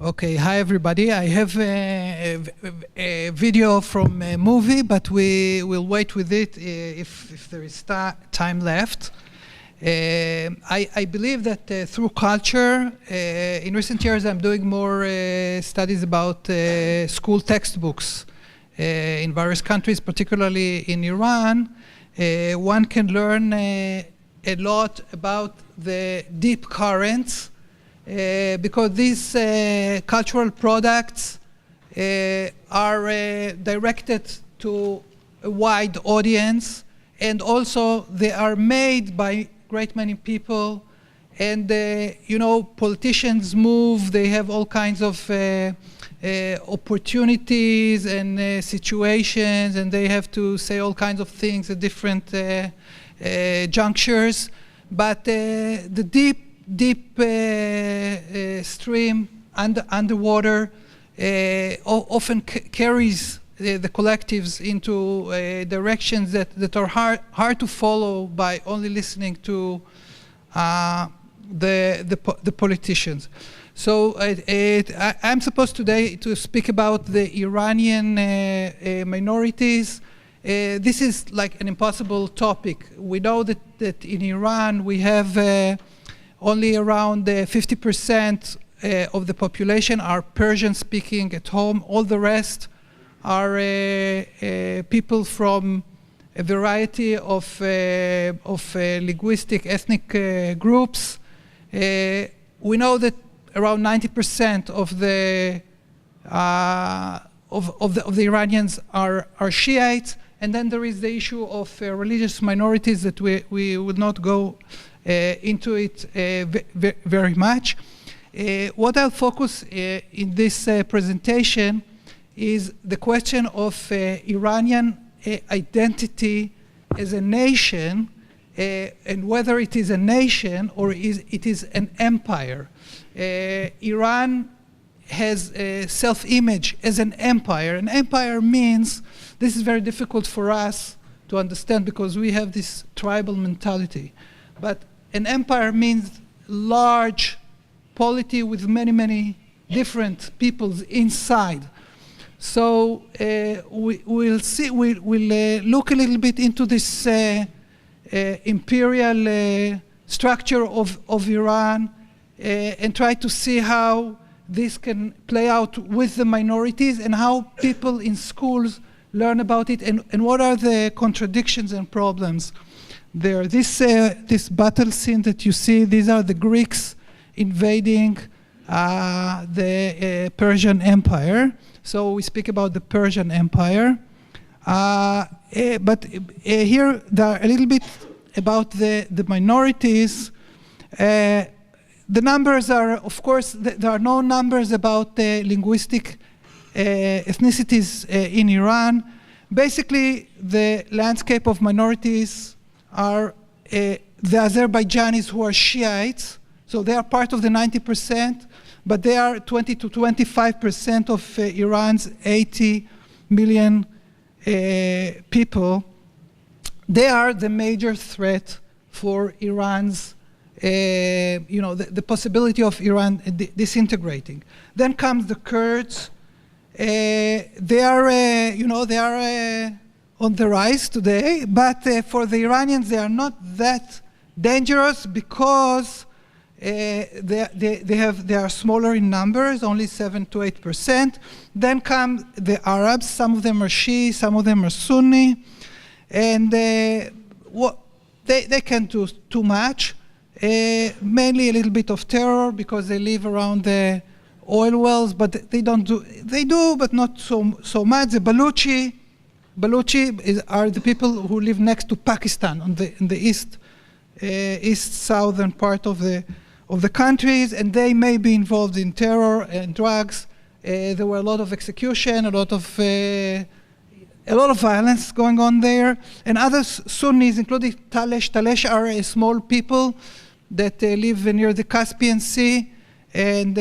Okay, hi everybody. I have a video from a movie, but we will wait with it if there is time left. I believe that through culture, in recent years I'm doing more studies about school textbooks in various countries, particularly in Iran. One can learn a lot about the deep currents because these cultural products are directed to a wide audience, and also they are made by great many people, and you know, politicians move, they have all kinds of opportunities and situations, and they have to say all kinds of things at different junctures, but the deep stream underwater often carries the collectives into directions that are hard to follow by only listening to the politicians. So I'm supposed today to speak about the Iranian minorities. This is like an impossible topic. We know that in Iran we have only around 50% of the population are Persian speaking at home. All the rest are people from a variety of linguistic ethnic groups. We know that around 90% of the Iranians are Shiites, and then there is the issue of religious minorities that we will not go into it very much. What I'll focus in this presentation is the question of Iranian identity as a nation, and whether it is a nation or it is an empire. Iran has a self-image as an empire. An empire means, this is very difficult for us to understand because we have this tribal mentality, but an empire means large polity with many different peoples inside. So we'll look a little bit into this imperial structure of Iran and try to see how this can play out with the minorities and how people in schools learn about it, and what are the contradictions and problems there. This battle scene that you see, these are the Greeks invading the Persian Empire. So we speak about the Persian Empire. But here there are a little bit about the minorities. The numbers are, of course, there are no numbers about linguistic ethnicities in Iran. Basically, the landscape of minorities are the Azerbaijanis who are Shiites, so they are part of the 90%, but they are 20 to 25% of Iran's 80 million people. They are the major threat for Iran's, the possibility of Iran disintegrating. Then comes the Kurds. They are on the rise today, but for the Iranians they are not that dangerous because they are smaller in numbers, only 7 to 8%. Then come the Arabs. Some of them are Shia, some of them are Sunni, and they can't do too much. Mainly a little bit of terror because they live around the oil wells, but they do, but not so much. The Baluchi are the people who live next to Pakistan in the east southern part of the countries, and they may be involved in terror and drugs. There were a lot of execution, a lot of violence going on there. And other Sunnis, including Talesh. Talesh are a small people that live near the Caspian Sea, and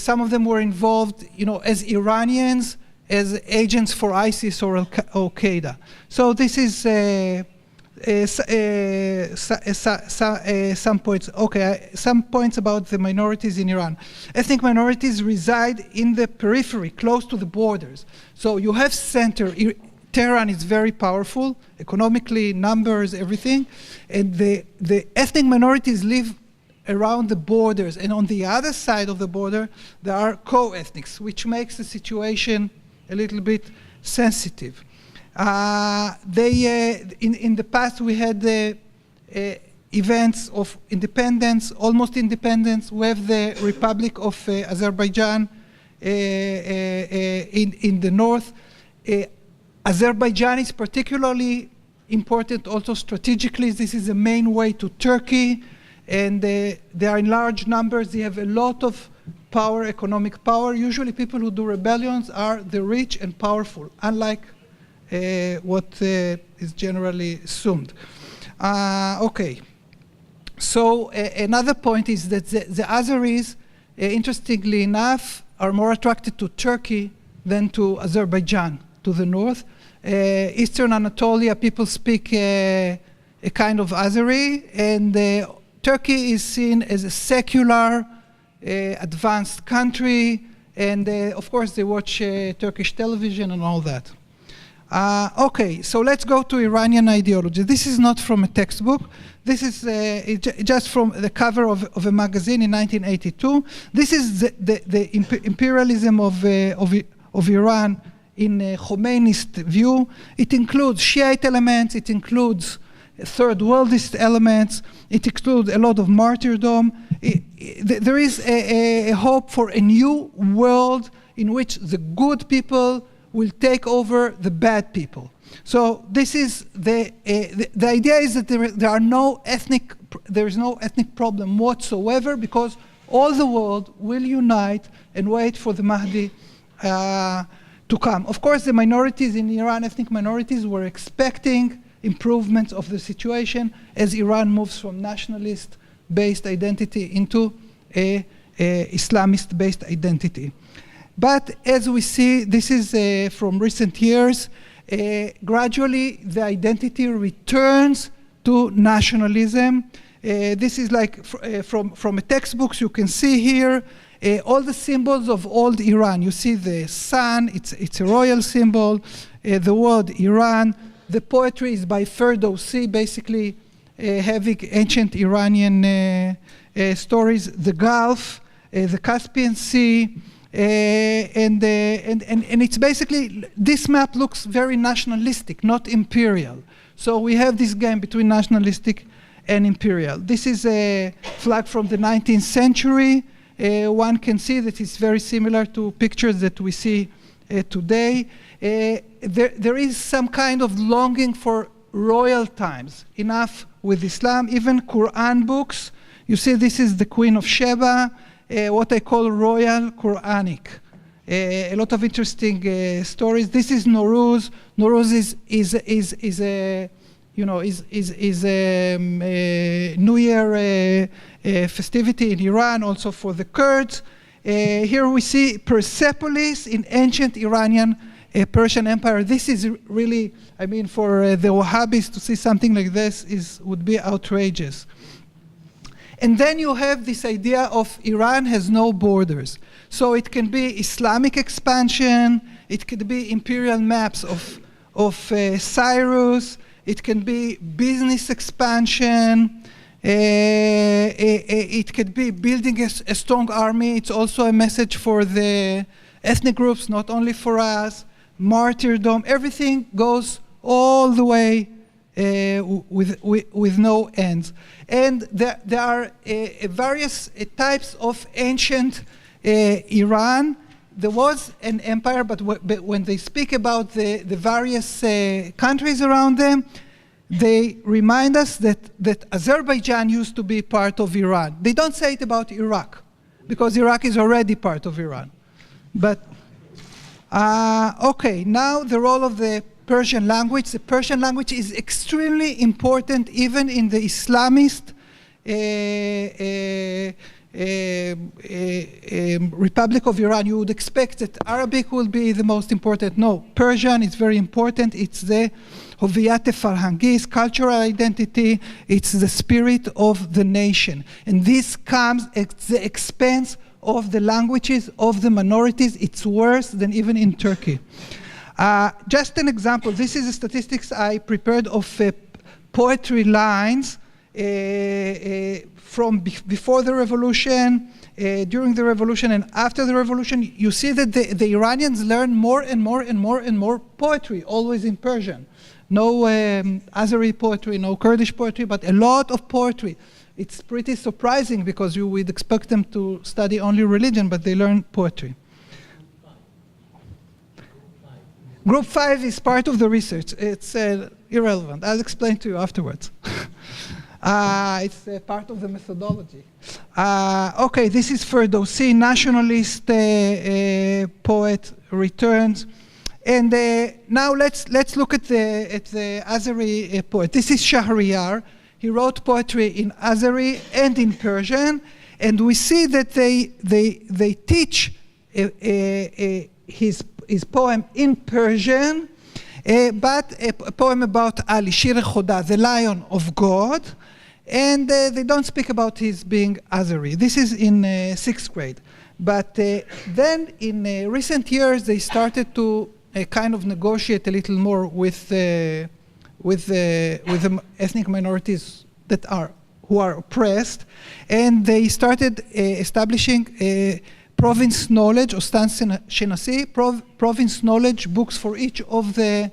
some of them were involved, as Iranians, as agents for ISIS or Al-Qaeda. So this is some points. Okay, some points about the minorities in Iran. Ethnic minorities reside in the periphery, close to the borders. So you have center. Tehran is very powerful, economically, numbers, everything. And the ethnic minorities live around the borders. And on the other side of the border, there are co-ethnics, which makes the situation a little bit sensitive. In the past, we had events of independence, almost independence. We have the Republic of Azerbaijan in the north. Azerbaijan is particularly important also strategically. This is the main way to Turkey, and they are in large numbers. They have a lot of power, economic power. Usually people who do rebellions are the rich and powerful, unlike what is generally assumed. Okay. So another point is that the Azeris, interestingly enough, are more attracted to Turkey than to Azerbaijan, to the north. Eastern Anatolia, people speak a kind of Azeri, and Turkey is seen as a secular, advanced country, and of course they watch Turkish television and all that. Okay, so let's go to Iranian ideology. This is not from a textbook. This is just from the cover of a magazine in 1982. This is the imperialism of Iran in Khomeini's view. It includes Shiite elements, it includes third worldist elements, it includes a lot of martyrdom. There is a hope for a new world in which the good people will take over the bad people. So this is the idea is that there is no ethnic problem whatsoever, because all the world will unite and wait for the Mahdi to come. Of course, the minorities in Iran, ethnic minorities, were expecting improvements of the situation as Iran moves from nationalist-based identity into a Islamist-based identity. But as we see, this is from recent years, gradually the identity returns to nationalism. This is like from a textbooks, you can see here all the symbols of old Iran. You see the sun, it's a royal symbol, the word Iran. The poetry is by Ferdowsi, basically having ancient Iranian stories, the Gulf, the Caspian Sea, and it's basically, this map looks very nationalistic, not imperial. So we have this game between nationalistic and imperial. This is a flag from the 19th century. One can see that it's very similar to pictures that we see today. There is some kind of longing for royal times, enough with Islam, even Quran books. You see, this is the Queen of Sheba, what I call royal Quranic. A lot of interesting stories. This is Nowruz. Nowruz is a, you know, is a New Year festivity in Iran, also for the Kurds. Here we see Persepolis in ancient Iranian Persian Empire. This is really, I mean, for the Wahhabis to see something like this would be outrageous. And then you have this idea of Iran has no borders. So it can be Islamic expansion, it could be imperial maps of Cyrus, it can be business expansion, it could be building a strong army. It's also a message for the ethnic groups, not only for us. Martyrdom, everything goes all the way with no ends. And there are various types of ancient Iran. There was an empire, but when they speak about the various countries around them, they remind us that Azerbaijan used to be part of Iran. They don't say it about Iraq, because Iraq is already part of Iran. But, okay, now the role of the Persian language. The Persian language is extremely important even in the Islamist Republic of Iran. You would expect that Arabic will be the most important. No, Persian is very important. It's the Hoviyat Farhangi, cultural identity. It's the spirit of the nation. And this comes at the expense of the languages of the minorities. It's worse than even in Turkey. Just an example, this is the statistics I prepared of poetry lines from before the revolution, during the revolution, and after the revolution. You see that the Iranians learn more and more and more and more poetry, always in Persian. No Azeri poetry, no Kurdish poetry, but a lot of poetry. It's pretty surprising because you would expect them to study only religion, but they learn poetry. Group 5 is part of the research. It's irrelevant. I'll explain to you afterwards. It's part of the methodology. Okay, this is Ferdowsi, nationalist poet, returns. And now let's look at the Azeri poet. This is Shahriyar. He wrote poetry in Azeri and in Persian, and we see that they teach his poem in Persian, but a poem about Ali, Shir Khoda, the Lion of God, and they don't speak about his being Azeri. This is in 6th grade. But then in recent years, they started to kind of negotiate a little more with the ethnic minorities who are oppressed, and they started establishing province knowledge, or Stan Shenasi, province knowledge books for each of the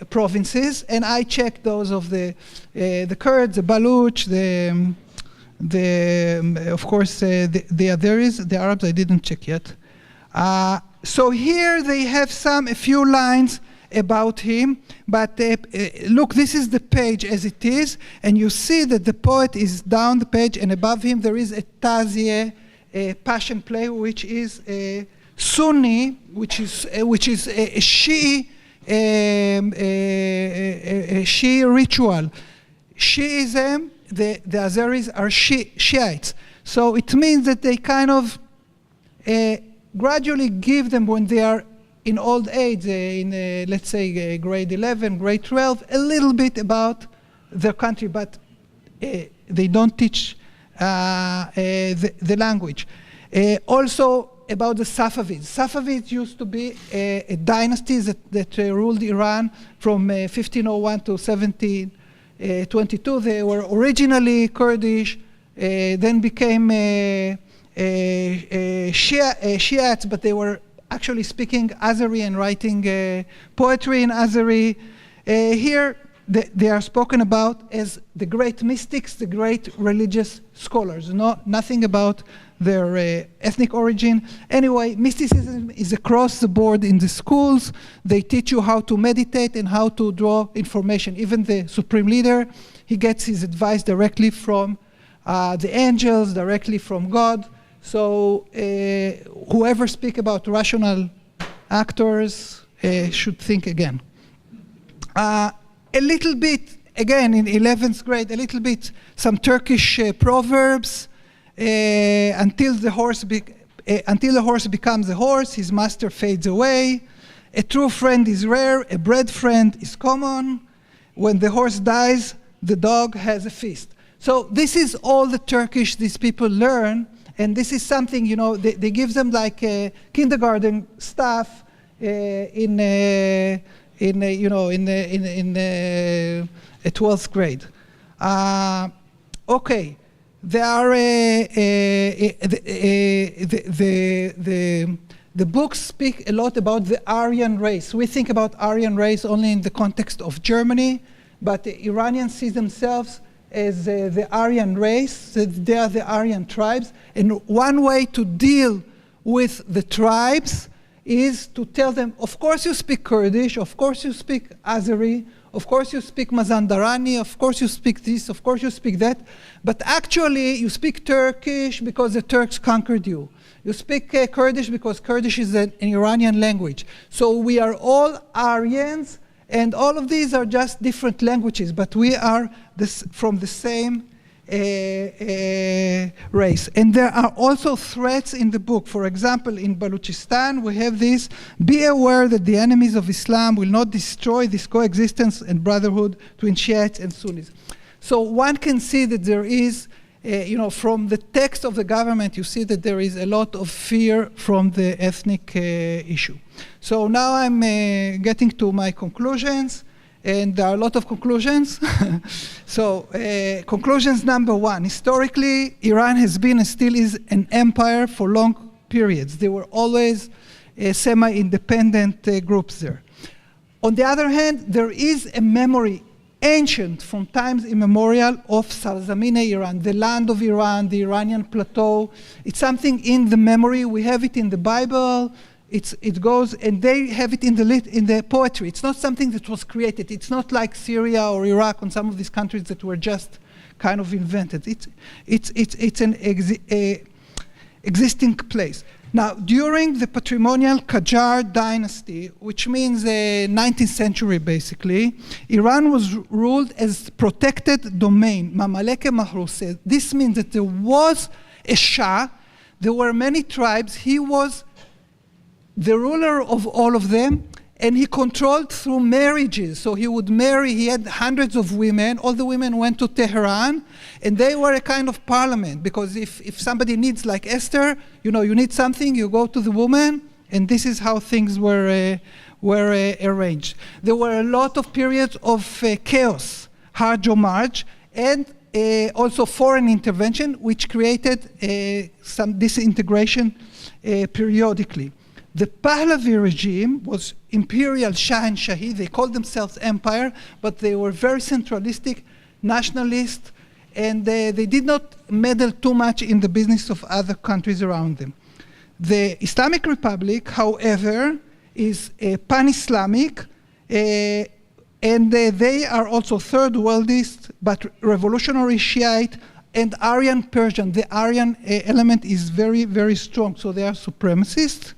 provinces, and I checked those of the Kurds, the Baluch, of course the Azeris, the Arabs I didn't check yet. So here they have a few lines about him, but look, this is the page as it is, and you see that the poet is down the page, and above him there is a Tazieh, a passion play, which is a Sunni, which is a Shi'i ritual. Shi'ism, the Azeris are Shiites, so it means that they kind of gradually give them, when they are in old age, let's say grade 11, grade 12, a little bit about their country, but they don't teach the language. Also about the Safavids. Safavids used to be a dynasty that ruled Iran from 1501 to 1722. They were originally Kurdish, then became Shiites, but they were actually speaking Azeri and writing poetry in Azeri. Here they are spoken about as the great mystics, the great religious scholars. Nothing about their ethnic origin. Anyway, mysticism is across the board in the schools. They teach you how to meditate and how to draw information. Even the supreme leader, he gets his advice directly from the angels, directly from God. So whoever speak about rational actors should think again. A little bit, again, in 11th grade, a little bit, some Turkish proverbs. Until the horse becomes a horse, his master fades away. A true friend is rare, a bred friend is common. When the horse dies, the dog has a feast. So this is all the Turkish these people learn, and this is something, they give them like kindergarten stuff in 12th grade. Okay. There are the books speak a lot about the Aryan race. We think about Aryan race only in the context of Germany, but the Iranians see themselves as the Aryan race. They are the Aryan tribes, and one way to deal with the tribes is to tell them, of course you speak Kurdish, of course you speak Azeri, of course you speak Mazandarani, of course you speak this, of course you speak that, but actually you speak Turkish because the Turks conquered you. You speak Kurdish because Kurdish is an Iranian language. So we are all Aryans, and all of these are just different languages, but we are from the same race. And there are also threats in the book. For example, in Balochistan, we have this: be aware that the enemies of Islam will not destroy this coexistence and brotherhood between Shiites and Sunnis. So one can see that there is, from the text of the government, you see that there is a lot of fear from the ethnic issue. So now I'm getting to my conclusions. And there are a lot of conclusions. So, conclusions number one. Historically, Iran has been and still is an empire for long periods. There were always semi-independent groups there. On the other hand, there is a memory, ancient from times immemorial, of Sarzamine Iran, the land of Iran, the Iranian plateau. It's something in the memory. We have it in the Bible. It goes, and they have it in the poetry. It's not something that was created. It's not like Syria or Iraq and some of these countries that were just kind of invented. It's an existing place. Now, during the patrimonial Qajar dynasty, which means 19th century basically, Iran was ruled as protected domain, Mamaleke Mahruse. This means that there was a Shah, there were many tribes, he was the ruler of all of them, and he controlled through marriages. So he would marry, he had hundreds of women, all the women went to Tehran, and they were a kind of parliament, because if somebody needs, like Esther, you need something, you go to the woman, and this is how things were arranged. There were a lot of periods of chaos, Harj Marj, and also foreign intervention, which created some disintegration periodically. The Pahlavi regime was imperial Shah and Shahi. They called themselves empire, but they were very centralistic, nationalist, and they did not meddle too much in the business of other countries around them. The Islamic Republic, however, is pan-Islamic, and they are also third worldist, but revolutionary Shiite and Aryan Persian. The Aryan element is very, very strong, so they are supremacists.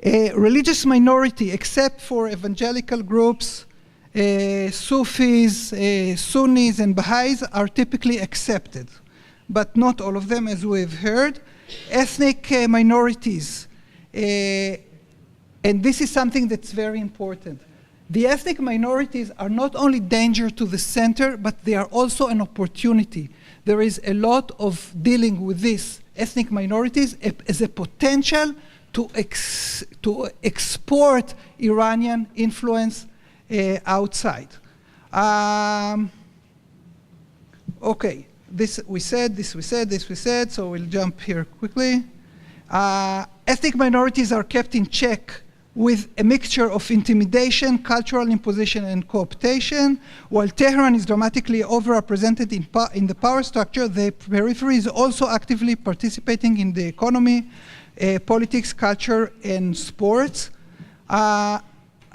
Religious minority, except for evangelical groups, Sufis, Sunnis, and Baha'is, are typically accepted, but not all of them, as we've heard. Ethnic minorities, and this is something that's very important. The ethnic minorities are not only danger to the center, but they are also an opportunity. There is a lot of dealing with these ethnic minorities as a potential to export Iranian influence outside. Okay, this we said, this we said, this we said, so we'll jump here quickly. Ethnic minorities are kept in check with a mixture of intimidation, cultural imposition, and cooptation. While Tehran is dramatically overrepresented in the power structure, the periphery is also actively participating in the economy, politics, culture, and sports. I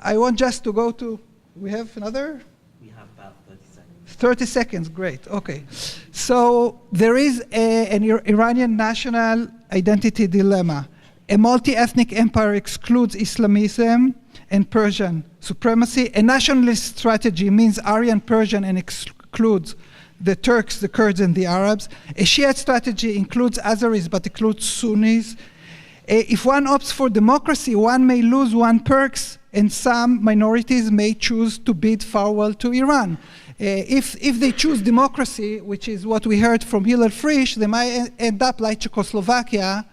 want just to go to, we have another? We have about 30 seconds. 30 seconds, great, okay. So there is an Iranian national identity dilemma. A multi-ethnic empire excludes Islamism and Persian supremacy. A nationalist strategy means Aryan Persian and excludes the Turks, the Kurds, and the Arabs. A Shiite strategy includes Azeris but excludes Sunnis. If one opts for democracy, one may lose one perks, and some minorities may choose to bid farewell to Iran. If they choose democracy, which is what we heard from Hillel Frisch, they might end up like Czechoslovakia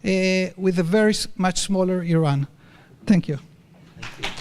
with a very much smaller Iran. Thank you. Thank you.